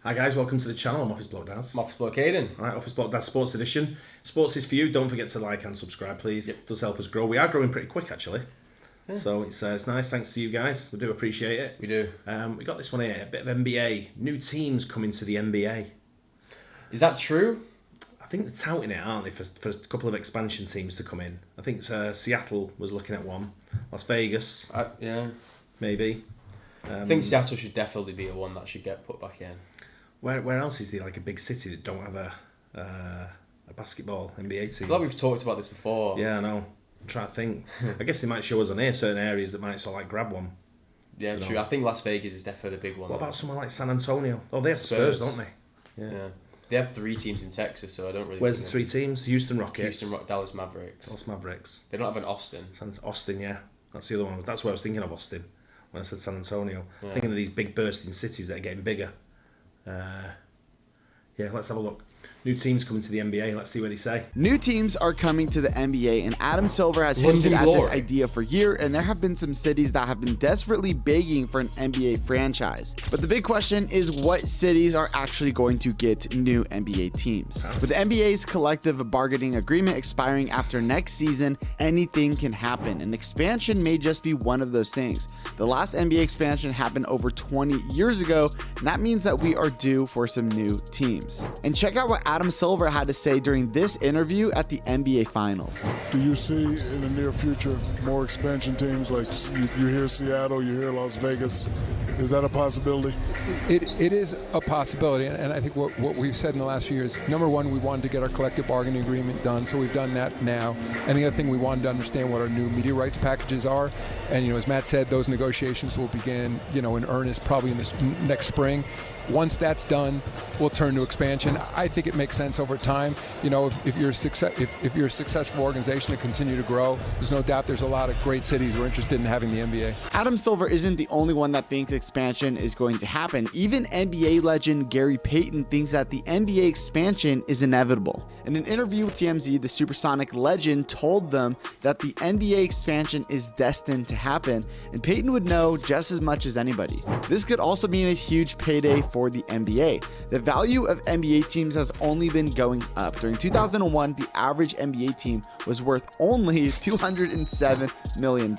Hi guys, welcome to the channel. I'm Office Bloke Daz. I'm Office Bloke Aidan. Alright, Office Bloke Daz Sports Edition. Sports is for you. Don't forget to like and subscribe, please. It does help us grow. We are growing pretty quick, actually. Yeah. So it's nice. Thanks to you guys. We do appreciate it. We do. We got this one here, a bit of NBA. New teams coming to the NBA. Is that true? I think they're touting it, aren't they, for a couple of expansion teams to come in. I think Seattle was looking at one. Las Vegas. Yeah. Maybe. I think Seattle should definitely be a one that should get put back in. Where else is there like a big city that don't have a basketball NBA team? I feel like we've talked about this before. Yeah, I know. I'm trying to think. I guess they might show us on here certain areas that might sort of like grab one. Yeah, true. I think Las Vegas is definitely the big one. What about someone like San Antonio? Oh, they have Spurs, don't they? Yeah. They have 3 teams in Texas, so I don't really... Where's the 3 teams? Houston Rockets. Dallas Mavericks. Dallas Mavericks. They don't have an Austin. Austin, yeah. That's the other one. That's where I was thinking of, Austin, when I said San Antonio. Yeah. Thinking of these big bursting cities that are getting bigger. Yeah, let's have a look. New teams coming to the NBA. Let's see what they say. New teams are coming to the NBA, and Adam Silver has hinted at this idea for years, and there have been some cities that have been desperately begging for an NBA franchise. But the big question is what cities are actually going to get new NBA teams. With the NBA's collective bargaining agreement expiring after next season, anything can happen. An expansion may just be one of those things. The last NBA expansion happened over 20 years ago, and that means that we are due for some new teams. And check out what Adam Silver had to say during this interview at the NBA Finals. Do you see in the near future more expansion teams like you hear Seattle, you hear Las Vegas? Is that a possibility? It is a possibility, and I think what we've said in the last few years, number one, we wanted to get our collective bargaining agreement done, so we've done that now. And the other thing, we wanted to understand what our new media rights packages are. And, as Matt said, those negotiations will begin, in earnest probably in this next spring. Once that's done, we'll turn to expansion. I think it makes sense over time. If you're a successful organization to continue to grow, there's no doubt there's a lot of great cities who are interested in having the NBA. Adam Silver isn't the only one that thinks expansion is going to happen. Even NBA legend Gary Payton thinks that the NBA expansion is inevitable. In an interview with TMZ, the Supersonic legend told them that the NBA expansion is destined to happen, and Payton would know just as much as anybody. This could also mean a huge payday for the NBA. The value of NBA teams has only been going up. During 2001, the average NBA team was worth only $207 million,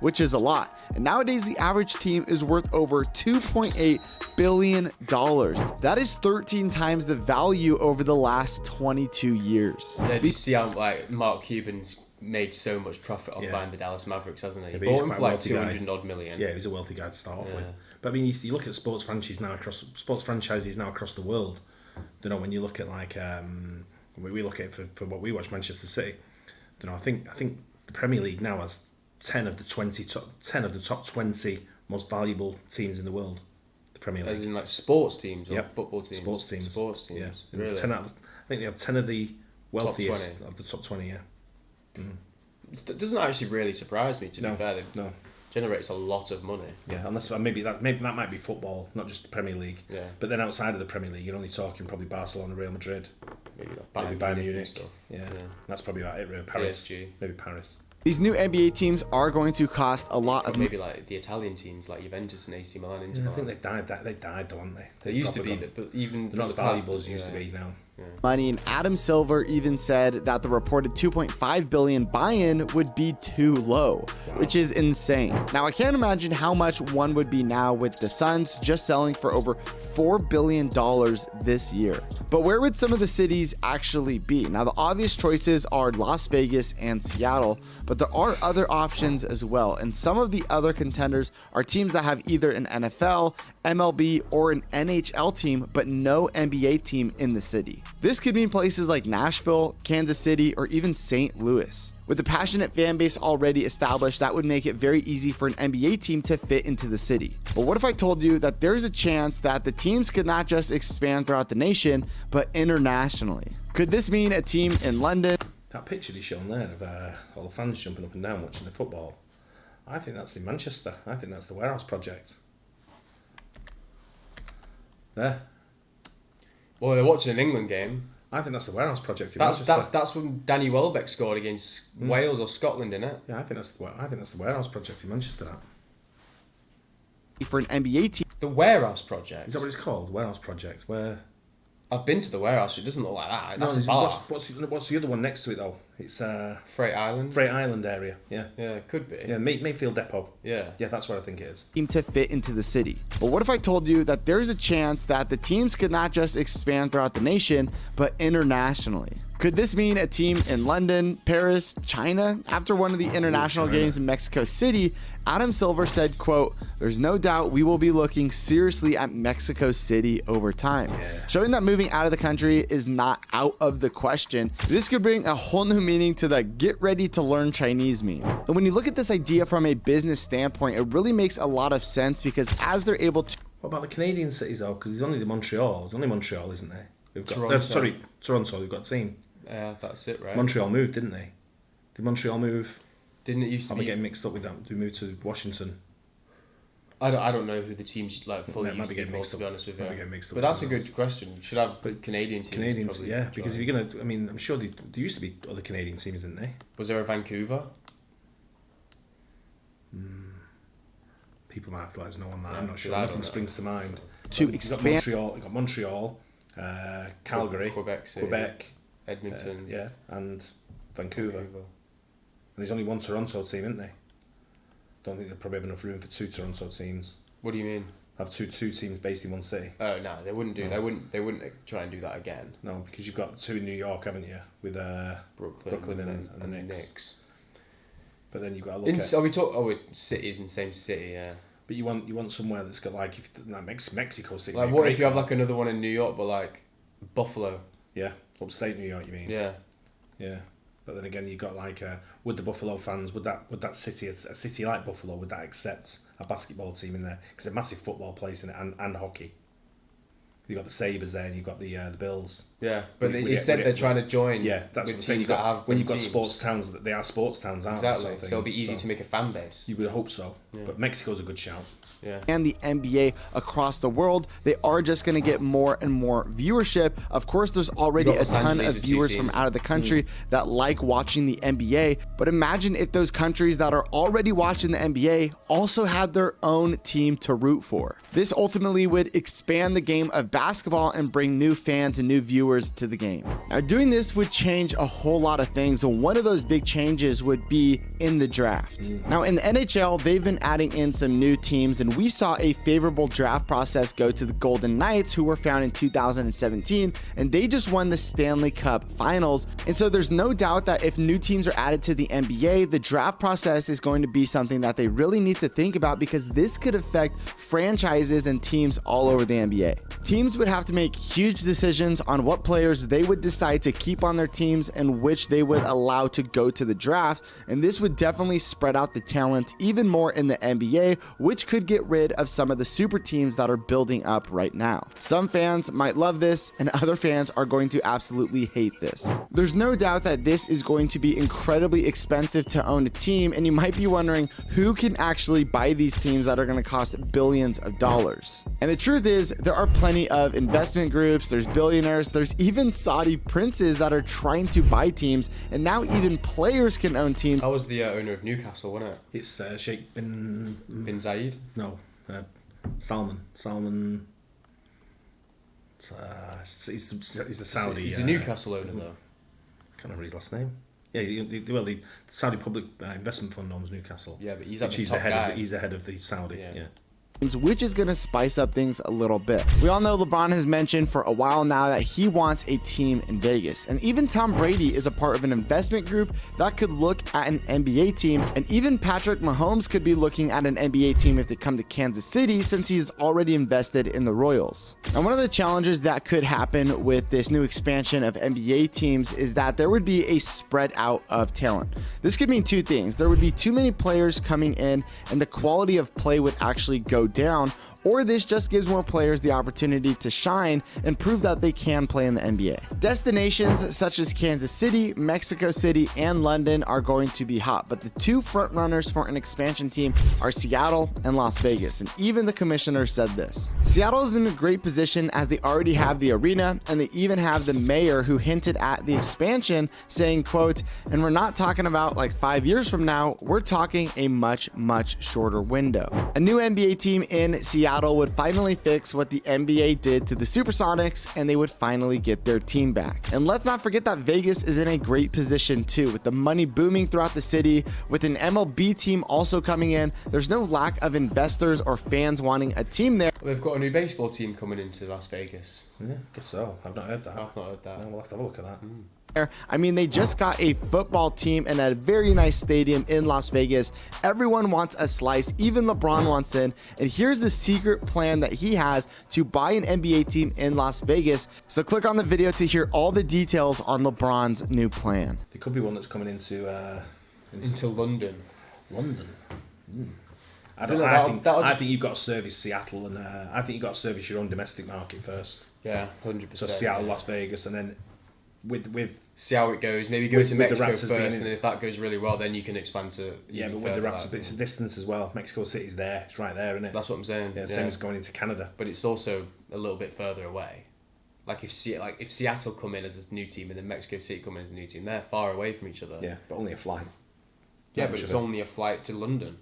which is a lot. And nowadays, the average team is worth over $2.8 billion. That is 13 times the value over the last 22 years. Yeah, do you see how Mark Cuban's made so much profit on buying the Dallas Mavericks, hasn't he? He bought him for like 200 odd million. Yeah, he was a wealthy guy to start off with. But I mean, you look at sports franchises now across the world. When you look at we look at it for what we watch, Manchester City. I think the Premier League now has 10 of the top 20 most valuable teams in the world. The Premier League. As in sports teams or football teams. Sports teams. Sports teams. Yeah. Really? I think they have 10 of the wealthiest of the top 20. Yeah. It doesn't actually really surprise me, to be fair. No. Generates a lot of money. Yeah, unless maybe that might be football, not just the Premier League. Yeah. But then outside of the Premier League, you're only talking probably Barcelona, Real Madrid, maybe Bayern Munich. Yeah, that's probably about it. Really. Paris, PSG. Maybe Paris. These new NBA teams are going to cost a lot of. Maybe like the Italian teams, like Juventus and AC Milan. I think they died. They died, though, aren't they? They used to be, but even they're not as valuable as used to be now. Money, and Adam Silver even said that the reported $2.5 billion buy-in would be too low, which is insane. Now, I can't imagine how much one would be now with the Suns just selling for over $4 billion this year. But where would some of the cities actually be? Now, the obvious choices are Las Vegas and Seattle, but there are other options as well. And some of the other contenders are teams that have either an NFL, MLB, or an NHL team, but no NBA team in the city. This could mean places like Nashville, Kansas City, or even St. Louis. With a passionate fan base already established, that would make it very easy for an NBA team to fit into the city. But what if I told you that there's a chance that the teams could not just expand throughout the nation, but internationally? Could this mean a team in London? That picture he's shown there of all the fans jumping up and down watching the football, I think that's in Manchester. I think that's the Warehouse Project. There. Well, they're watching an England game. I think that's the Warehouse Project. That's when Danny Welbeck scored against Wales or Scotland, isn't it? Yeah, I think that's the Warehouse Project in Manchester. For an NBA team. The Warehouse Project. Is that what it's called? Warehouse Project. Where? I've been to the Warehouse. It doesn't look like that. No, That's a bar. what's the other one next to it though? It's Freight Island. Freight Island area. Yeah. Yeah, it could be. Yeah, Mayfield Depot. Yeah. Yeah, that's what I think it is. Team to fit into the city. But what if I told you that there's a chance that the teams could not just expand throughout the nation, but internationally? Could this mean a team in London, Paris, China? After one of the international games in Mexico City, Adam Silver said, quote, "There's no doubt we will be looking seriously at Mexico City over time," showing that moving out of the country is not out of the question. This could bring a whole new meaning to the get ready to learn Chinese meme. And when you look at this idea from a business standpoint, it really makes a lot of sense because as they're able to... What about the Canadian cities though? Because there's only Montreal. There's only Montreal, isn't there? They've got, Toronto. Toronto. They've got a team. Yeah, that's it, right? Montreal moved, didn't they? Did Montreal move? Didn't it used to Am be? I getting mixed up with that? They moved to Washington. I don't know who the teams like fully Might used be to be getting called, mixed to be honest with you. Might be getting mixed up But with that's a something good question. Should have Canadian teams. Canadians, probably yeah, because if join. you're gonna, I mean, I'm sure there used to be other Canadian teams, didn't they? Was there a Vancouver? People might have to let us know on that. Yeah, I'm not sure. I don't Nothing know. springs to mind. To You've expand- got Montreal, Calgary, Quebec City. Edmonton. yeah, and Vancouver. And there's only one Toronto team, isn't there? Don't think they probably have enough room for two Toronto teams. What do you mean? Have two teams based in one city. Oh no, they wouldn't do. No. They wouldn't try and do that again. No, because you've got two in New York, haven't you? With Brooklyn and the Knicks. But then you've got to look at. With cities in the same city, yeah. But you want somewhere that's got like Mexico City. Like what if you have like another one in New York, but like Buffalo? Yeah, upstate New York. You mean? Yeah. Yeah. But then again, you got like, would the Buffalo fans, would that city, a city like Buffalo, would that accept a basketball team in there? Because it's a massive football place in it and hockey. You got the Sabres there, and you got the Bills. Yeah, but he said they're trying to join. Yeah, that's what I'm saying. When you've got sports towns, they are sports towns, aren't exactly. they? Sort of so it'll be easy to make a fan base. You would hope so, but Mexico's a good shout. Yeah. And the NBA across the world, they are just going to get more and more viewership. Of course, there's already a ton of viewers from out of the country that like watching the NBA. But imagine if those countries that are already watching the NBA also had their own team to root for. This ultimately would expand the game of basketball and bring new fans and new viewers to the game. Now, doing this would change a whole lot of things. And one of those big changes would be in the draft. Now, in the NHL, they've been adding in some new teams, and we saw a favorable draft process go to the Golden Knights, who were founded in 2017, and they just won the Stanley Cup Finals. And so there's no doubt that if new teams are added to the NBA, the draft process is going to be something that they really need to think about, because this could affect franchises and teams all over the NBA. Teams would have to make huge decisions on what players they would decide to keep on their teams and which they would allow to go to the draft, and this would definitely spread out the talent even more in the NBA, which could get rid of some of the super teams that are building up right now. Some fans might love this, and other fans are going to absolutely hate this. There's no doubt that this is going to be incredibly expensive to own a team, and you might be wondering who can actually buy these teams that are going to cost billions of dollars. And the truth is, there are plenty of investment groups, there's billionaires, there's even Saudi princes that are trying to buy teams, and now even players can own teams. That was the owner of Newcastle, wasn't it? It's Sheikh bin Zayed? No, Salman. He's the Saudi. He's a Newcastle owner, though. I can't remember his last name. Yeah, the Saudi Public Investment Fund owns Newcastle. Yeah, but he's like he's the top guy. He's the head of the Saudi. Yeah. Which is going to spice up things a little bit. We all know LeBron has mentioned for a while now that he wants a team in Vegas, and even Tom Brady is a part of an investment group that could look at an NBA team, and even Patrick Mahomes could be looking at an NBA team if they come to Kansas City, since he's already invested in the Royals. Now, one of the challenges that could happen with this new expansion of NBA teams is that there would be a spread out of talent. This could mean two things. There would be too many players coming in, and the quality of play would actually go down, or this just gives more players the opportunity to shine and prove that they can play in the NBA. Destinations such as Kansas City, Mexico City, and London are going to be hot, but the two front runners for an expansion team are Seattle and Las Vegas, and even the commissioner said this. Seattle is in a great position as they already have the arena, and they even have the mayor who hinted at the expansion, saying, quote, "And we're not talking about like 5 years from now, we're talking a much shorter window." A new NBA team in Seattle Seattle would finally fix what the NBA did to the Supersonics, and they would finally get their team back. And let's not forget that Vegas is in a great position too, with the money booming throughout the city, with an MLB team also coming in. There's no lack of investors or fans wanting a team there. They've got a new baseball team coming into Las Vegas. Yeah, guess so. I've not heard that. I've not heard that. No, we'll have to have a look at that. I mean, they just got a football team and a very nice stadium in Las Vegas. Everyone wants a slice, even LeBron wants in. And here's the secret plan that he has to buy an NBA team in Las Vegas. So click on the video to hear all the details on LeBron's new plan. There could be one that's coming into London. London. I think you've got to service Seattle, and I think you've got to service your own domestic market first. Yeah, 100%. So Seattle, Las Vegas, and then with see how it goes. Maybe go to Mexico first, and if that goes really well, then you can expand to. Yeah, but with the Raptors, it's a distance as well. Mexico City's there; it's right there, isn't it? That's what I'm saying. Yeah, same as going into Canada. But it's also a little bit further away. Like if Seattle come in as a new team and then Mexico City come in as a new team, they're far away from each other. Yeah, but only a flight. Yeah, but it's only a flight to London.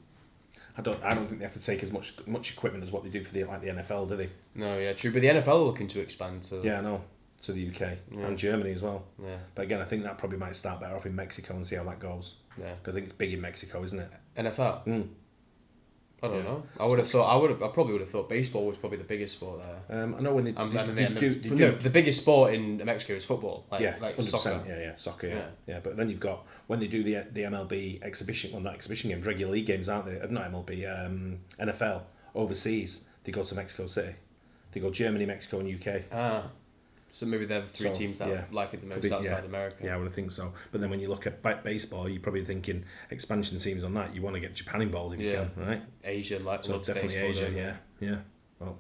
I don't think they have to take as much equipment as what they do for the NFL, do they? No, yeah, true. But the NFL are looking to expand to. Yeah, I know. To the UK and Germany as well. Yeah. But again, I think that probably might start better off in Mexico and see how that goes. Yeah. Because I think it's big in Mexico, isn't it? NFL. I don't know. I probably would have thought baseball was probably the biggest sport there. I know when they do. No, the biggest sport in Mexico is football. Like 100%. Soccer. Yeah, soccer. Yeah. But then you've got when they do the MLB exhibition, well, not exhibition games, regular league games, aren't they? Not MLB, NFL overseas. They go to Mexico City. They go Germany, Mexico, and UK. So maybe they're the three teams that like it the most outside America. Yeah, I would think so. But then when you look at baseball, you're probably thinking expansion teams on that. You want to get Japan involved if you can, right? Asia, so definitely Asia, yeah. Well,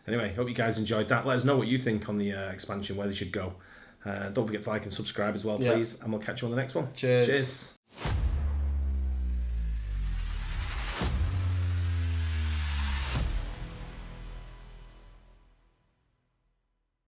anyway, hope you guys enjoyed that. Let us know what you think on the expansion, where they should go. Don't forget to like and subscribe as well, please. And we'll catch you on the next one. Cheers.